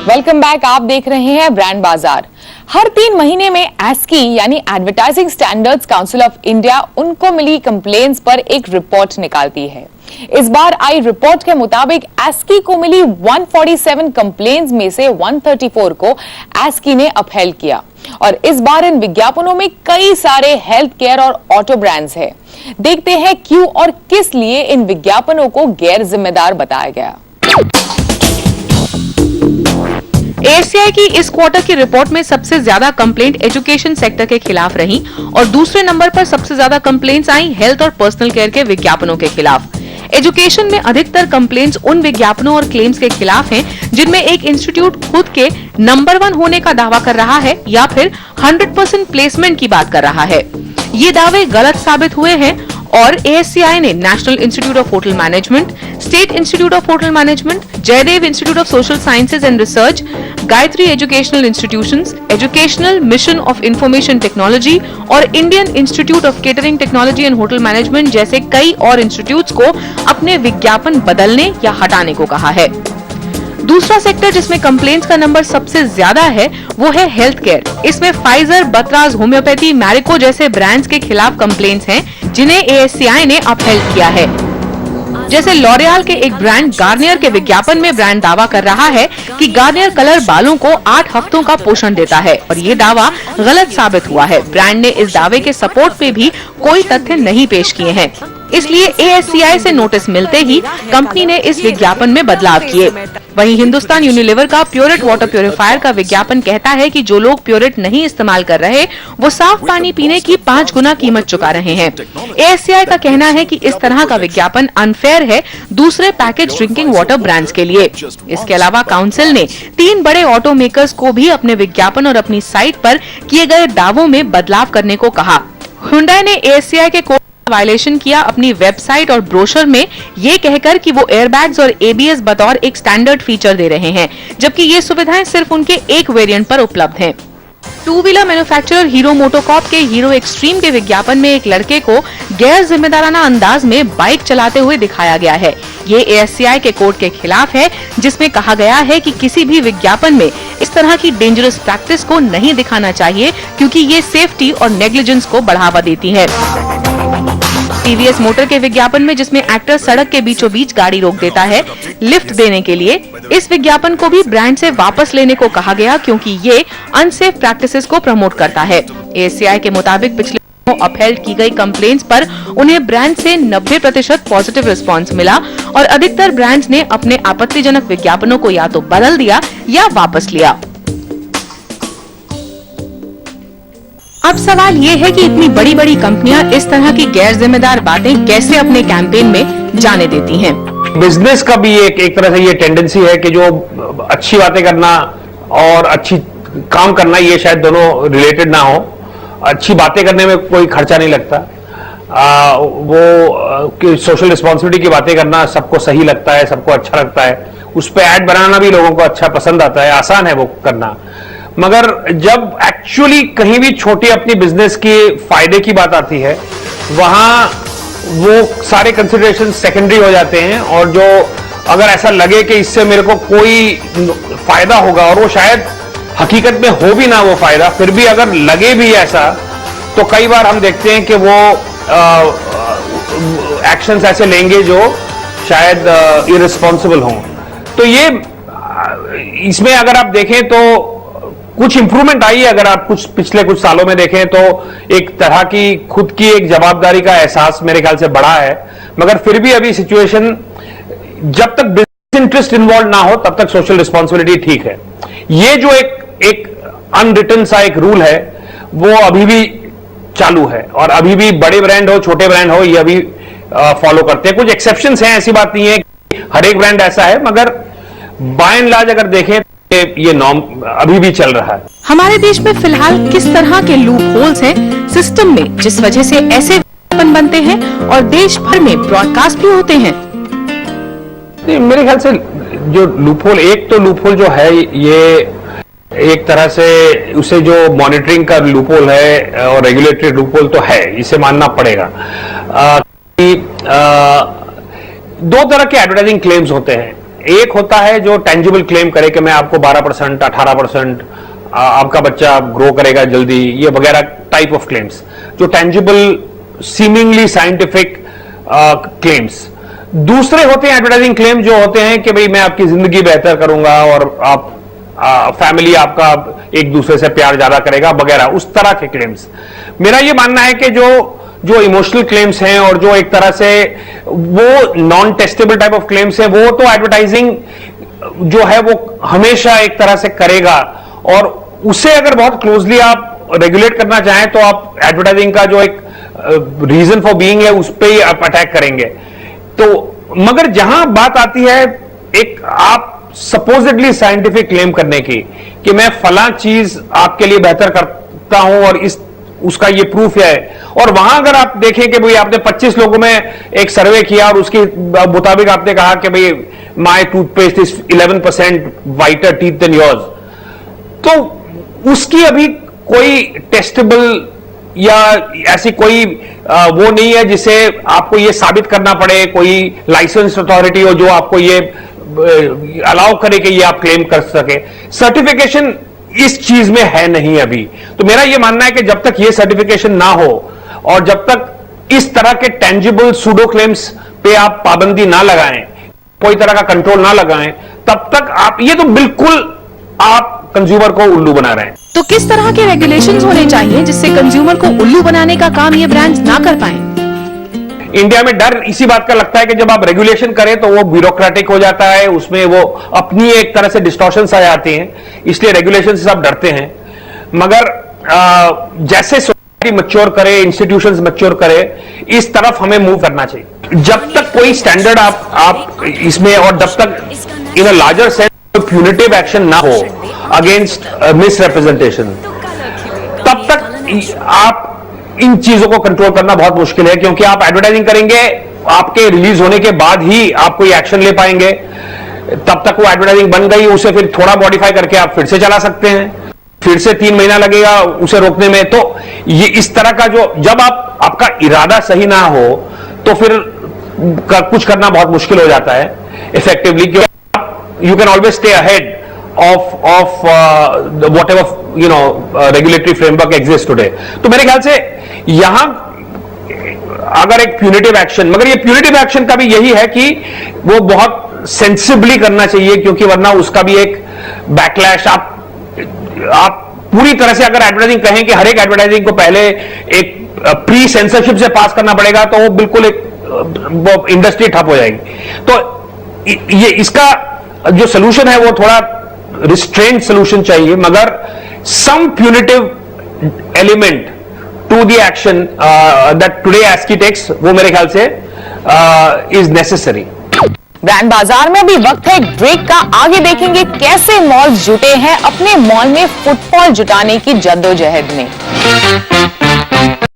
Welcome back. आप देख रहे हैं ब्रांड बाजार। हर 3 महीने में एस्की यानी advertising standards council of India उनको मिली कंप्लेंट्स पर एक रिपोर्ट निकालती है। इस बार आई रिपोर्ट के मुताबिक एस्की को मिली 147 कंप्लेंट्स में से 134 को एस्की ने अपहेल्ड किया और इस बार इन विज्ञापनों में कई सारे हेल्थ केयर और ऑटो ब्रांड्स हैं। देखते हैं क्यों और किस लिए इन विज्ञापनों को गैर जिम्मेदार बताया गया। ASCI की इस क्वार्टर की रिपोर्ट में सबसे ज्यादा कंप्लेंट एजुकेशन सेक्टर के खिलाफ रही और दूसरे नंबर पर सबसे ज्यादा कंप्लेंट्स आई हेल्थ और पर्सनल केयर के विज्ञापनों के खिलाफ। एजुकेशन में अधिकतर कंप्लेंट्स उन विज्ञापनों और क्लेम्स के खिलाफ हैं जिनमें एक इंस्टीट्यूट खुद के नंबर 1 होने का दावा कर रहा है या फिर 100% प्लेसमेंट की बात कर रहा है। ये दावे गलत साबित हुए हैं और ASCI ने national institute of hotel management, state institute of hotel management, Jaydev institute of social sciences and research, Gayatri educational institutions, educational mission of information technology और Indian institute of catering technology and hotel management जैसे कई और institutes को अपने विज्ञापन बदलने या हटाने को कहा है। दूसरा सेक्टर जिसमें कंप्लेंट्स का नंबर सबसे ज्यादा है वो है हेल्थ केयर। इसमें फाइजर, बतराज, होम्योपैथी, मैरिको जैसे ब्रांड्स के खिलाफ कंप्लेंट्स हैं जिन्हें ASCI ने अपहेल्ड किया है। जैसे लॉरियल के एक ब्रांड गार्नियर के विज्ञापन में ब्रांड दावा कर रहा है कि गार्नियर कलर बालों को 8 हफ्तों का पोषण देता है और ये दावा गलत साबित हुआ है। ब्रांड ने इस दावे के सपोर्ट पे भी कोई तथ्य नहीं पेश किए हैं, इसलिए ASCI से नोटिस मिलते ही कंपनी ने इस विज्ञापन में बदलाव किए। वहीं हिंदुस्तान यूनिलीवर का प्योरेट वाटर प्यूरिफायर का विज्ञापन कहता है कि जो लोग प्योरेट नहीं इस्तेमाल कर रहे वो साफ पानी पीने की 5 गुना कीमत चुका रहे हैं। ASCI का कहना है कि इस तरह का विज्ञापन अनफेयर है दूसरे पैकेज ड्रिंकिंग वाटर ब्रांड्स के लिए। इसके अलावा काउंसिल ने 3 बड़े ऑटो मेकर्स को भी अपने विज्ञापन और अपनी साइट पर किए गए दावों में बदलाव करने को कहा। हुंडई ने ASCI के वायलेशन किया अपनी वेबसाइट और ब्रोशर में ये कहकर कि वो एयरबैग्स और ABS बतौर एक स्टैंडर्ड फीचर दे रहे हैं, जबकि ये सुविधाएं सिर्फ उनके एक वेरिएंट पर उपलब्ध हैं। 2 व्हीलर मैन्युफैक्चरर हीरो मोटोकॉर्प के हीरो एक्सट्रीम के विज्ञापन में एक लड़के को गैर जिम्मेदाराना अंदाज में बाइक चलाते हुए दिखाया गया है। ये ASCI के कोड के खिलाफ है जिसमें कहा गया है कि किसी भी विज्ञापन में इस तरह की डेंजरस प्रैक्टिस को नहीं दिखाना चाहिए क्योंकि ये सेफ्टी और नेग्लिजेंस को बढ़ावा देती है। TVS मोटर के विज्ञापन में जिसमें एक्टर सड़क के बीचों बीच गाड़ी रोक देता है लिफ्ट देने के लिए, इस विज्ञापन को भी ब्रांड से वापस लेने को कहा गया क्योंकि ये अनसेफ प्रैक्टिसेस को प्रमोट करता है। ASCI के मुताबिक पिछले अपहेल्ड की गई कंप्लेंट्स पर उन्हें ब्रांड से 90% पॉजिटिव रिस्पांस मिला और अधिकतर ब्रांड्स ने अपने आपत्तिजनक विज्ञापनों को या तो बदल दिया या वापस लिया। अब सवाल ये है कि इतनी बड़ी बड़ी कंपनियां इस तरह की गैर जिम्मेदार बातें कैसे अपने कैंपेन में जाने देती हैं। बिजनेस का भी एक तरह से ये टेंडेंसी है कि जो अच्छी बातें करना और अच्छी काम करना ये शायद दोनों रिलेटेड ना हो। अच्छी बातें करने में कोई खर्चा नहीं लगता, वो सोशल रिस्पॉन्सिबिलिटी की बातें करना सबको सही लगता है, सबको अच्छा लगता है। उस पर ऐड बनाना भी लोगों को अच्छा पसंद आता है, आसान है वो करना। मगर जब एक्चुअली कहीं भी छोटी अपनी बिजनेस के फायदे की बात आती है वहां वो सारे कंसिडरेशन सेकेंडरी हो जाते हैं और जो अगर ऐसा लगे कि इससे मेरे को कोई फायदा होगा और वो शायद हकीकत में हो भी ना वो फायदा, फिर भी अगर लगे भी ऐसा तो कई बार हम देखते हैं कि वो एक्शंस ऐसे लेंगे जो शायद इररिस्पॉन्सिबल हों। तो ये इसमें अगर आप देखें तो कुछ इंप्रूवमेंट आई है। अगर आप पिछले कुछ सालों में देखें तो एक तरह की खुद की एक जवाबदारी का एहसास मेरे ख्याल से बढ़ा है, मगर फिर भी अभी सिचुएशन जब तक बिजनेस इंटरेस्ट इन्वॉल्व ना हो तब तक सोशल रिस्पॉन्सिबिलिटी ठीक है। ये जो एक अनरिटन सा एक रूल है वो अभी भी चालू है और अभी भी बड़े ब्रांड हो छोटे ब्रांड हो ये अभी फॉलो करते हैं। कुछ एक्सेप्शंस हैं, ऐसी बात नहीं है कि हर एक ब्रांड ऐसा है, मगर बाय एंड लार्ज अगर देखें ये नॉर्म अभी भी चल रहा है। हमारे देश में फिलहाल किस तरह के लूप होल्स हैं सिस्टम में जिस वजह से ऐसे विज्ञापन बनते हैं और देश भर में ब्रॉडकास्ट भी होते हैं? मेरे ख्याल से जो लूप होल, एक तो लूप होल जो है ये एक तरह से उसे जो मॉनिटरिंग का लूप होल है और रेगुलेटरी लूप होल तो है, इसे मानना पड़ेगा। 2 तरह के एडवर्टाइजिंग क्लेम्स होते हैं। एक होता है जो टेंजिबल क्लेम करे कि मैं आपको 12%, 18%, आपका बच्चा ग्रो करेगा जल्दी, ये वगैरह टाइप ऑफ क्लेम्स, जो टेंजिबल सीमिंगली साइंटिफिक क्लेम्स। दूसरे होते हैं एडवर्टाइजिंग क्लेम, जो होते हैं कि भाई मैं आपकी जिंदगी बेहतर करूंगा और आप फैमिली आपका एक दूसरे से प्यार ज्यादा करेगा वगैरह, उस तरह के क्लेम्स। मेरा ये मानना है कि जो इमोशनल क्लेम्स हैं और जो एक तरह से वो non testable type of claims हैं, वो तो एडवर्टाइजिंग जो है वो हमेशा एक तरह से करेगा, और उसे अगर बहुत क्लोजली आप रेगुलेट करना चाहें तो आप एडवर्टाइजिंग का जो एक रीजन फॉर बीइंग है उस पर ही आप अटैक करेंगे। तो मगर जहां बात आती है एक आप सपोजिटली साइंटिफिक क्लेम करने की कि मैं फला चीज आपके लिए बेहतर करता हूं और उसका ये प्रूफ है, और वहां अगर आप देखें कि भाई आपने 25 लोगों में एक सर्वे किया और उसके मुताबिक आपने कहा कि भाई my toothpaste is 11% whiter teeth than yours, तो उसकी अभी कोई टेस्टेबल या ऐसी कोई वो नहीं है जिसे आपको ये साबित करना पड़े, कोई लाइसेंस अथॉरिटी हो जो आपको ये अलाउ करे कि ये आप क्लेम कर सके। सर्टिफिकेशन इस चीज में है नहीं अभी। तो मेरा ये मानना है कि जब तक ये सर्टिफिकेशन ना हो और जब तक इस तरह के टेंजिबल सूडो क्लेम्स पे आप पाबंदी ना लगाएं, कोई तरह का कंट्रोल ना लगाएं, तब तक आप ये तो बिल्कुल आप कंज्यूमर को उल्लू बना रहे हैं। तो किस तरह के रेगुलेशंस होने चाहिए जिससे कंज्यूमर को उल्लू बनाने का काम ये ब्रांड्स ना कर पाएं? इंडिया में डर इसी बात का लगता है कि जब आप रेगुलेशन करें तो वो ब्यूरोक्रेटिक हो जाता है, उसमें वो अपनी एक तरह से डिस्टॉर्शंस आ जाती हैं, इसलिए रेगुलेशन से सब डरते हैं। मगर जैसे सोसाइटी मैच्योर करे, इंस्टीट्यूशंस मैच्योर करे, इस तरफ हमें मूव करना चाहिए। जब तक कोई स्टैंडर्ड आप इसमें, और जब तक in a larger sense punitive action ना हो अगेंस्ट मिसरिप्रेजेंटेशन, तब तक आप इन चीजों को कंट्रोल करना बहुत मुश्किल है, क्योंकि आप एडवर्टाइजिंग करेंगे, आपके रिलीज होने के बाद ही आप कोई एक्शन ले पाएंगे। तब तक वो एडवर्टाइजिंग बन गई, उसे फिर थोड़ा मॉडिफाई करके आप फिर से चला सकते हैं, फिर से 3 महीना लगेगा उसे रोकने में। तो ये इस तरह का जो, जब आपका इरादा सही ना हो तो फिर कुछ करना बहुत मुश्किल हो जाता है इफेक्टिवली, क्योंकि you can always stay ahead of whatever regulatory framework exists today। तो मेरे ख्याल से यहां अगर एक प्यूनिटिव एक्शन, मगर ये प्यूनिटिव एक्शन का भी यही है कि वो बहुत सेंसिबली करना चाहिए, क्योंकि वरना उसका भी एक बैकलैश, आप पूरी तरह से अगर एडवर्टाइजिंग कहें कि हर एक एडवर्टाइजिंग को पहले एक प्री सेंसरशिप से पास करना पड़ेगा तो वो बिल्कुल एक इंडस्ट्री ठप हो जाएगी। तो ये इसका जो सोल्यूशन है वो थोड़ा रिस्ट्रेंट सोल्यूशन चाहिए, मगर some punitive element to the action that today ASCI takes, वो मेरे ख्याल से इज नेसेसरी। ब्रांड बाजार में अभी वक्त है एक ब्रेक का। आगे देखेंगे कैसे मॉल्स जुटे हैं अपने मॉल में फुटफॉल जुटाने की जद्दोजहद में।